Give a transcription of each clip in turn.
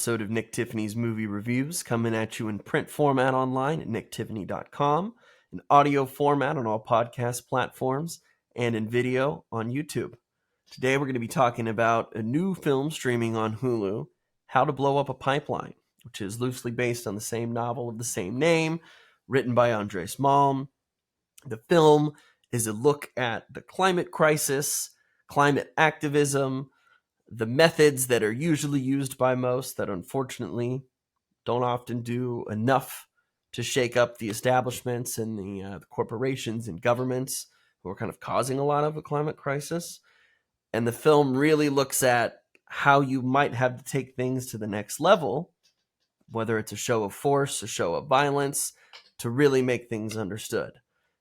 episode of Nick Tiffany's Movie Reviews, coming at you in print format online at nicktiffany.com, in audio format on all podcast platforms, and in video on YouTube. Today we're going to be talking about a new film streaming on Hulu, How to Blow Up a Pipeline, which is loosely based on the same novel of the same name, written by Andreas Malm. The film is a look at the climate crisis, climate activism, the methods that are usually used by most that unfortunately don't often do enough to shake up the establishments and the corporations and governments who are kind of causing a lot of the climate crisis. And the film really looks at how you might have to take things to the next level, whether it's a show of force, a show of violence, to really make things understood.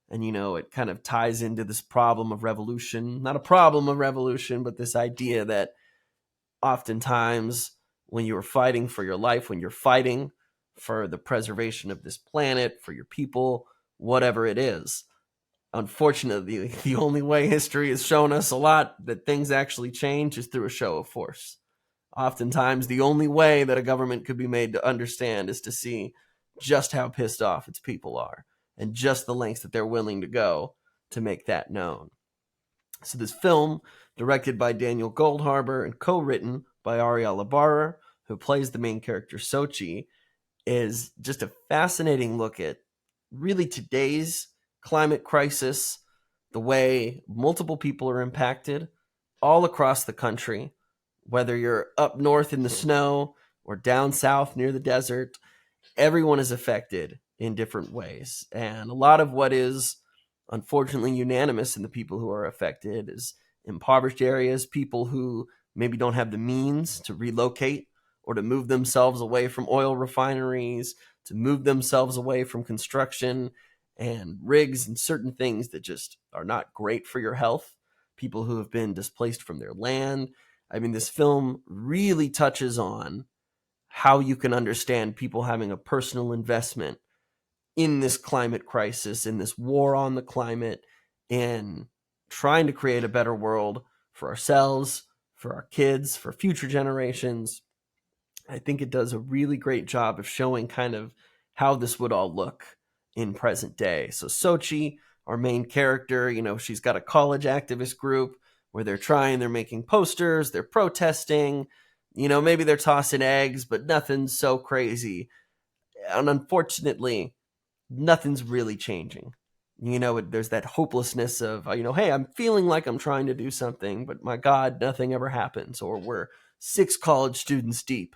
And, it kind of ties into this problem of revolution, not a problem of revolution, but this idea that oftentimes when you're fighting for your life, when you're fighting for the preservation of this planet, for your people, whatever it is, unfortunately, the only way history has shown us a lot that things actually change is through a show of force. Oftentimes, the only way that a government could be made to understand is to see just how pissed off its people are and just the lengths that they're willing to go to make that known. So this film, directed by Daniel Goldhaber and co-written by Ariella Barra, who plays the main character Sochi, is just a fascinating look at really today's climate crisis, the way multiple people are impacted all across the country, whether you're up north in the snow or down south near the desert, everyone is affected in different ways. And a lot of what is unfortunately unanimous in the people who are affected is impoverished areas, people who maybe don't have the means to relocate or to move themselves away from oil refineries, to move themselves away from construction and rigs and certain things that just are not great for your health, people who have been displaced from their land. I mean, this film really touches on how you can understand people having a personal investment in this climate crisis, in this war on the climate, in trying to create a better world for ourselves, for our kids, for future generations. I think it does a really great job of showing kind of how this would all look in present day. So Sochi, our main character, she's got a college activist group where they're making posters, they're protesting, maybe they're tossing eggs, but nothing's so crazy. And unfortunately, nothing's really changing. There's that hopelessness of, hey, I'm feeling like I'm trying to do something, but my God, nothing ever happens. Or we're 6 college students deep.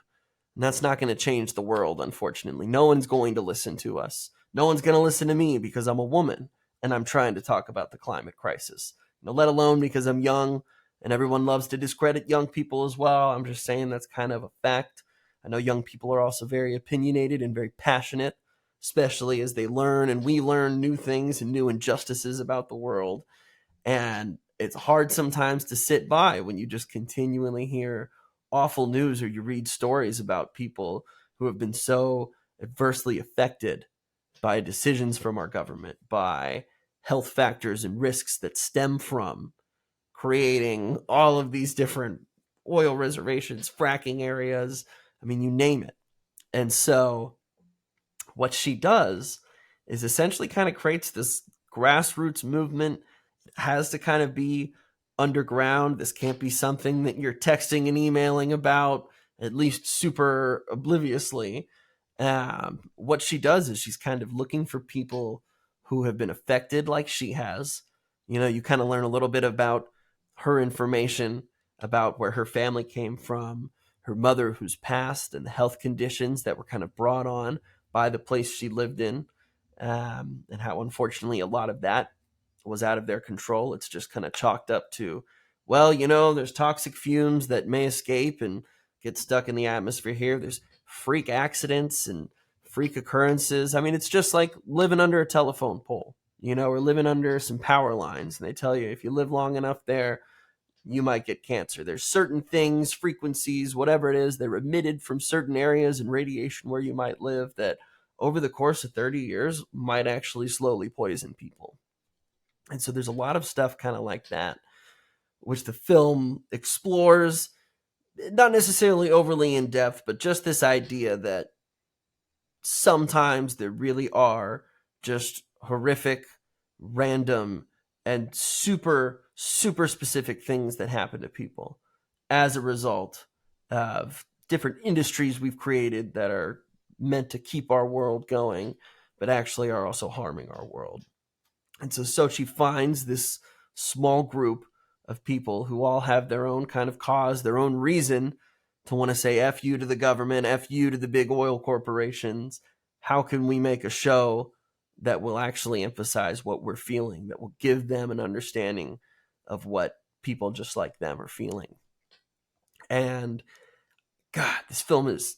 And that's not going to change the world, unfortunately. No one's going to listen to us. No one's going to listen to me because I'm a woman and I'm trying to talk about the climate crisis. Let alone because I'm young and everyone loves to discredit young people as well. I'm just saying that's kind of a fact. I know young people are also very opinionated and very passionate, especially as they learn and we learn new things and new injustices about the world. And it's hard sometimes to sit by when you just continually hear awful news or you read stories about people who have been so adversely affected by decisions from our government, by health factors and risks that stem from creating all of these different oil reservations, fracking areas. I mean, you name it. And so what she does is essentially kind of creates this grassroots movement. It has to kind of be underground. This can't be something that you're texting and emailing about, at least super obliviously. What she does is she's kind of looking for people who have been affected like she has. You kind of learn a little bit about her information, about where her family came from, her mother who's passed, and the health conditions that were kind of brought on by the place she lived in, and how unfortunately a lot of that was out of their control. It's just kind of chalked up to, well, there's toxic fumes that may escape and get stuck in the atmosphere here. There's freak accidents and freak occurrences. I mean, it's just like living under a telephone pole, or living under some power lines. And they tell you if you live long enough there, you might get cancer. There's certain things, frequencies, whatever it is, they're emitted from certain areas and radiation where you might live that over the course of 30 years might actually slowly poison people. And so there's a lot of stuff kind of like that, which the film explores. not necessarily overly in depth, but just this idea that sometimes there really are just horrific, random, and super, super specific things that happen to people as a result of different industries we've created that are meant to keep our world going, but actually are also harming our world. And so Sochi finds this small group of people who all have their own kind of cause, their own reason to want to say F you to the government, F you to the big oil corporations. How can we make a show that will actually emphasize what we're feeling, that will give them an understanding of what people just like them are feeling? And God, this film is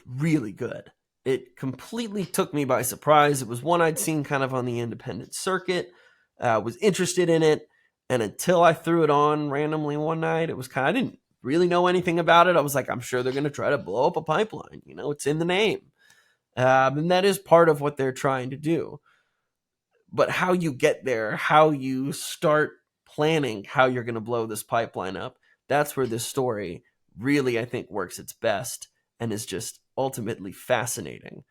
really good. It completely took me by surprise. It was one I'd seen kind of on the independent circuit, was interested in it, and until I threw it on randomly one night, it was kind of, I didn't really know anything about it. I was like, I'm sure they're going to try to blow up a pipeline. You know, it's in the name. And that is part of what they're trying to do. But how you get there, how you start planning how you're going to blow this pipeline up, that's where this story really, I think, works its best and is just ultimately fascinating.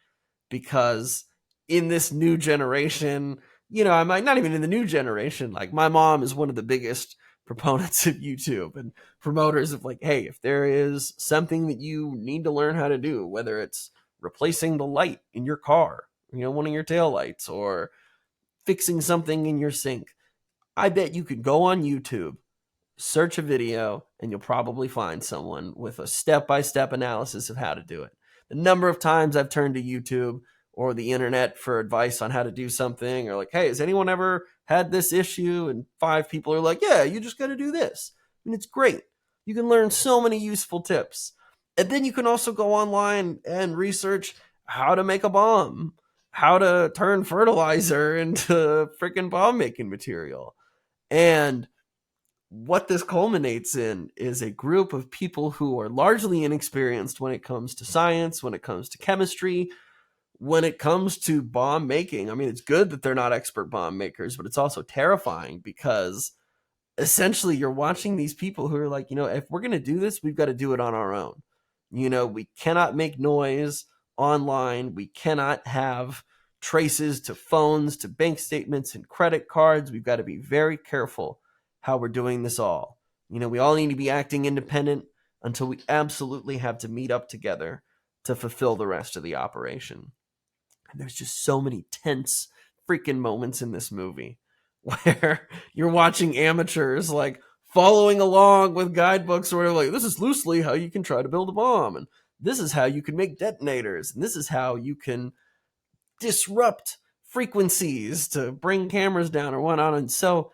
Because in this new generation, you know, I might not even in the new generation, like my mom is one of the biggest proponents of YouTube and promoters of like, hey, if there is something that you need to learn how to do, whether it's replacing the light in your car, you know, one of your tail lights, or fixing something in your sink, I bet you could go on YouTube, search a video, and you'll probably find someone with a step-by-step analysis of how to do it. The number of times I've turned to YouTube or the internet for advice on how to do something, or like, hey, has anyone ever had this issue? And 5 people are like, yeah, you just got to do this. And it's great. You can learn so many useful tips. And then you can also go online and research how to make a bomb, how to turn fertilizer into freaking bomb making material. And what this culminates in is a group of people who are largely inexperienced when it comes to science, when it comes to chemistry, when it comes to bomb making. I mean, it's good that they're not expert bomb makers, but it's also terrifying because essentially you're watching these people who are like, you know, if we're going to do this, we've got to do it on our own. You know, we cannot make noise online. We cannot have traces to phones, to bank statements and credit cards. We've got to be very careful how we're doing this all. You know, we all need to be acting independent until we absolutely have to meet up together to fulfill the rest of the operation. And there's just so many tense freaking moments in this movie where you're watching amateurs like following along with guidebooks where like, this is loosely how you can try to build a bomb, and this is how you can make detonators, and this is how you can disrupt frequencies to bring cameras down or whatnot. And so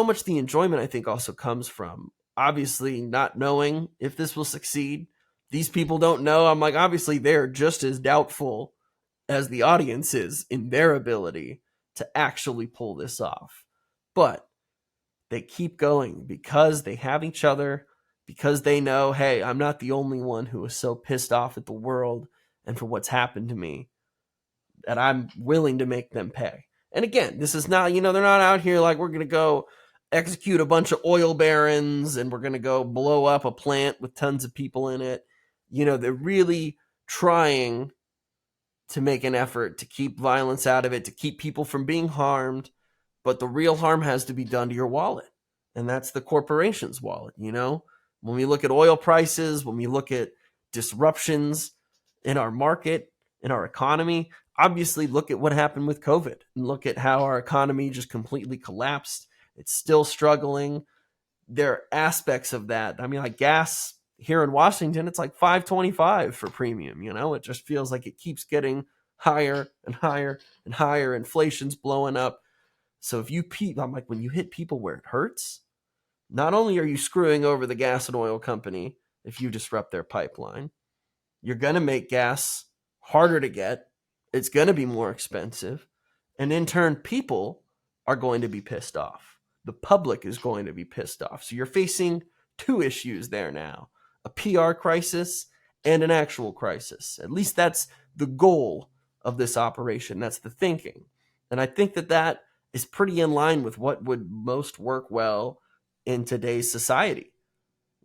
much the enjoyment I think also comes from obviously not knowing if this will succeed. These people don't know. I'm like, obviously they're just as doubtful as the audience is in their ability to actually pull this off. But they keep going because they have each other, because they know, hey, I'm not the only one who is so pissed off at the world and for what's happened to me that I'm willing to make them pay. And again, this is not, you know, they're not out here like we're going to go execute a bunch of oil barons and we're going to go blow up a plant with tons of people in it. You know, they're really trying to make an effort to keep violence out of it, to keep people from being harmed. But the real harm has to be done to your wallet. And that's the corporation's wallet, you know? When we look at oil prices, when we look at disruptions in our market, in our economy, obviously look at what happened with COVID and look at how our economy just completely collapsed. It's still struggling. There are aspects of that. I mean, like gas here in Washington, it's like $5.25 for premium, you know? It just feels like it keeps getting higher and higher and higher. Inflation's blowing up. So if you I'm like, when you hit people where it hurts, not only are you screwing over the gas and oil company if you disrupt their pipeline, you're going to make gas harder to get. It's going to be more expensive. And in turn, people are going to be pissed off. The public is going to be pissed off. So you're facing 2 issues there now, a PR crisis and an actual crisis. At least that's the goal of this operation. That's the thinking. And I think that is pretty in line with what would most work well in today's society.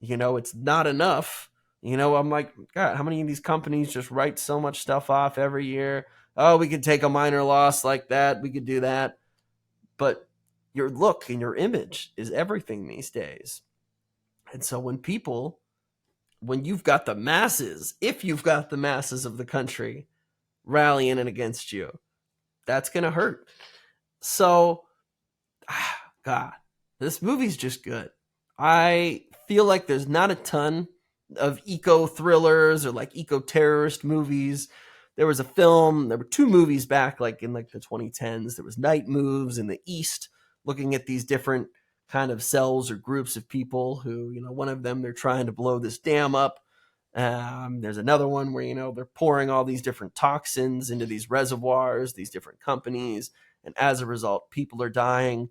It's not enough. I'm like, God, how many of these companies just write so much stuff off every year? Oh, we could take a minor loss like that. We could do that. But your look and your image is everything these days. And so when you've got the masses, if you've got the masses of the country rallying in against you, that's going to hurt. So, God, this movie's just good. I feel like there's not a ton of eco thrillers or like eco terrorist movies. There were two movies back like in like the 2010s. There was Night Moves in the East, looking at these different kind of cells or groups of people who, one of them, they're trying to blow this dam up. There's another one where, they're pouring all these different toxins into these reservoirs, these different companies. And as a result, people are dying.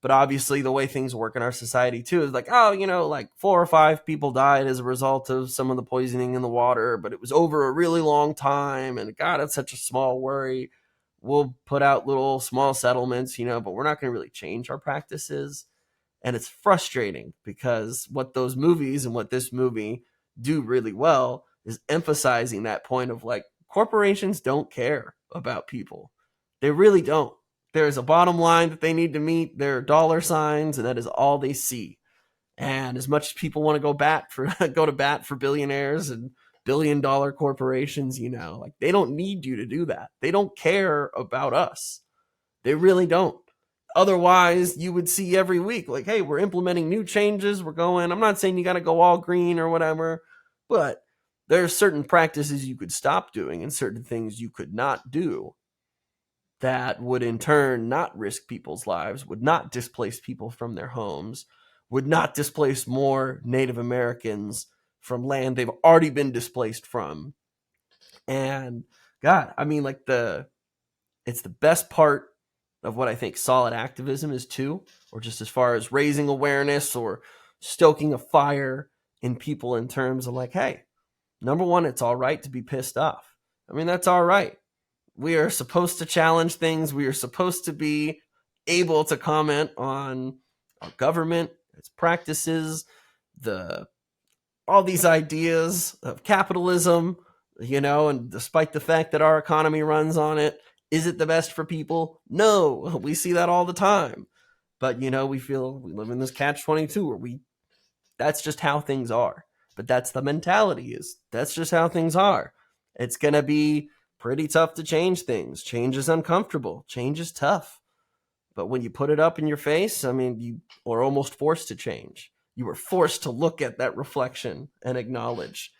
But obviously, the way things work in our society too is like, oh, like 4 or 5 people died as a result of some of the poisoning in the water, but it was over a really long time. And God, it's such a small worry. We'll put out little small settlements, but we're not going to really change our practices. And it's frustrating because what those movies and what this movie do really well is emphasizing that point of like, corporations don't care about people. They really don't. There's a bottom line that they need to meet. There are dollar signs, and that is all they see. And as much as people want to go to bat for billionaires and $1 billion corporations, like they don't need you to do that. They don't care about us. They really don't. Otherwise, you would see every week, like, hey, we're implementing new changes. I'm not saying you got to go all green or whatever, but there's certain practices you could stop doing and certain things you could not do that would in turn not risk people's lives, would not displace people from their homes, would not displace more Native Americans from land they've already been displaced from. And God, I mean, like it's the best part of what I think solid activism is too, or just as far as raising awareness or stoking a fire in people in terms of like, hey, number one, it's all right to be pissed off. I mean, that's all right. We are supposed to challenge things. We are supposed to be able to comment on our government, its practices, all these ideas of capitalism, and despite the fact that our economy runs on it, is it the best for people? No, we see that all the time. But, we feel we live in this catch-22 where that's just how things are. But that's the mentality, that's just how things are. It's going to be pretty tough to change things. Change is uncomfortable. Change is tough. But when you put it up in your face, I mean, you are almost forced to change. You were forced to look at that reflection and acknowledge.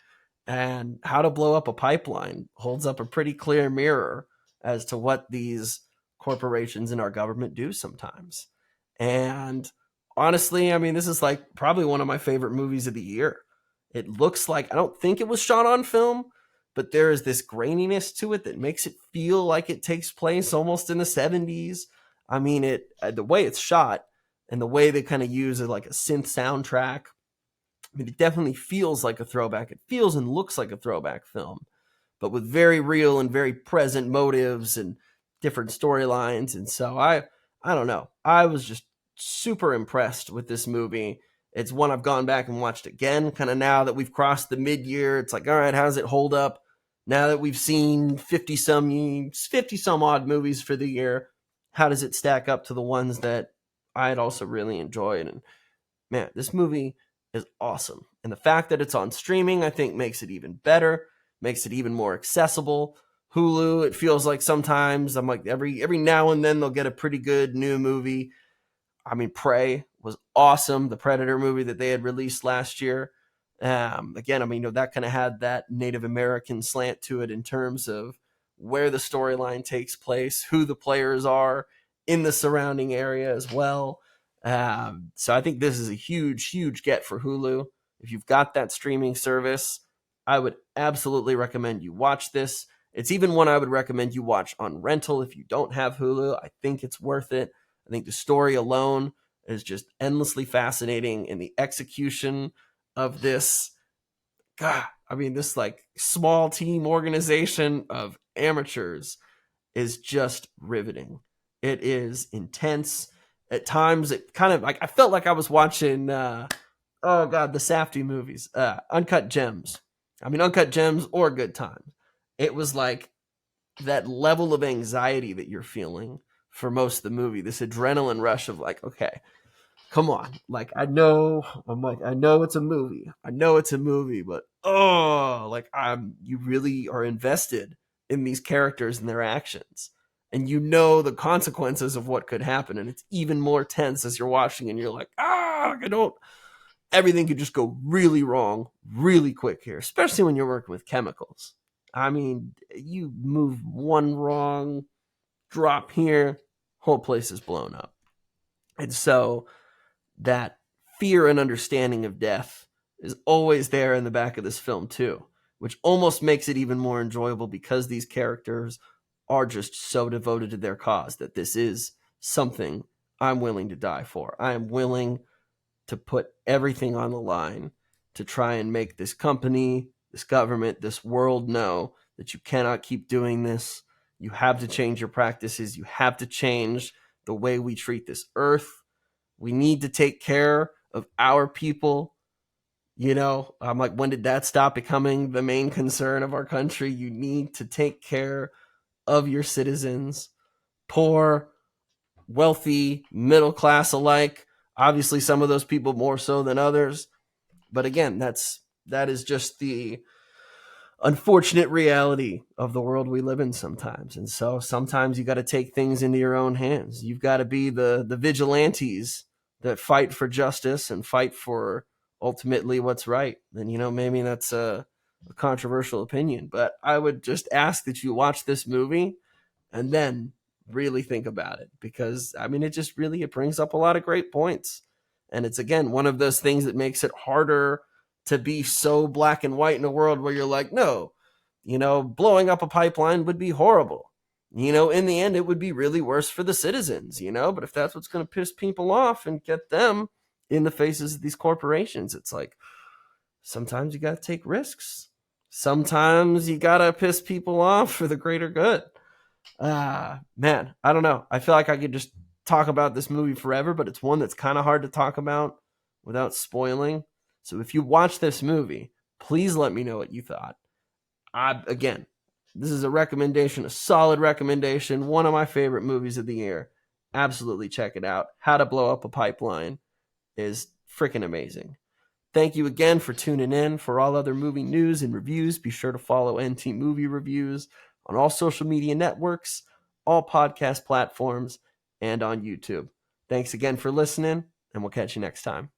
And How to Blow Up a Pipeline holds up a pretty clear mirror as to what these corporations in our government do sometimes. And honestly, I mean, this is like probably one of my favorite movies of the year. It looks like, I don't think it was shot on film, but there is this graininess to it that makes it feel like it takes place almost in the 70s. I mean, the way it's shot and the way they kind of use it like a synth soundtrack, I mean, it definitely feels like a throwback. It feels and looks like a throwback film, but with very real and very present motives and different storylines. And so I don't know. I was just super impressed with this movie. It's one I've gone back and watched again, kind of now that we've crossed the mid-year. It's like, all right, how does it hold up? Now that we've seen 50 some odd movies for the year, how does it stack up to the ones that I had also really enjoyed? And man, this movie is awesome. And the fact that it's on streaming, I think makes it even better, makes it even more accessible. Hulu, it feels like sometimes I'm like every now and then they'll get a pretty good new movie. I mean, Prey was awesome, the Predator movie that they had released last year. Again, I mean, that kind of had that Native American slant to it in terms of where the storyline takes place, who the players are in the surrounding area as well. So I think this is a huge, huge get for Hulu. If you've got that streaming service, I would absolutely recommend you watch this. It's even one I would recommend you watch on rental if you don't have Hulu. I think it's worth it. I think the story alone is just endlessly fascinating, and the execution of this, God, I mean, this like small team organization of amateurs is just riveting. It is intense. At times, it kind of like I felt like I was watching oh God, the Safdie movies, Uncut Gems. I mean, Uncut Gems or Good Times. It was like that level of anxiety that you're feeling for most of the movie, this adrenaline rush of like, okay, come on. Like, I know it's a movie. I know it's a movie, but oh, like you really are invested in these characters and their actions. And you know the consequences of what could happen. And it's even more tense as you're watching and you're like, I don't, everything could just go really wrong really quick here, especially when you're working with chemicals. I mean, you move one wrong drop here, whole place is blown up. And so that fear and understanding of death is always there in the back of this film too, which almost makes it even more enjoyable because these characters are just so devoted to their cause that this is something I'm willing to die for. I am willing to put everything on the line to try and make this company, this government, this world know that you cannot keep doing this. You have to change your practices. You have to change the way we treat this earth. We need to take care of our people. I'm like, when did that stop becoming the main concern of our country? You need to take care of your citizens, poor, wealthy, middle class alike. Obviously, some of those people more so than others. But again, that is just the unfortunate reality of the world we live in sometimes. And so sometimes you got to take things into your own hands. You've got to be the vigilantes that fight for justice and fight for ultimately what's right. And, maybe that's a controversial opinion, but I would just ask that you watch this movie and then really think about it, because I mean, it brings up a lot of great points. And it's, again, one of those things that makes it harder to be so black and white in a world where you're like, no, blowing up a pipeline would be horrible. In the end, it would be really worse for the citizens, but if that's what's going to piss people off and get them in the faces of these corporations, it's like, sometimes you got to take risks. Sometimes you got to piss people off for the greater good. Man, I don't know. I feel like I could just talk about this movie forever, but it's one that's kind of hard to talk about without spoiling. So if you watch this movie, please let me know what you thought. Again, this is a recommendation, a solid recommendation. One of my favorite movies of the year. Absolutely check it out. How to Blow Up a Pipeline is freaking amazing. Thank you again for tuning in. For all other movie news and reviews, be sure to follow NT Movie Reviews on all social media networks, all podcast platforms, and on YouTube. Thanks again for listening, and we'll catch you next time.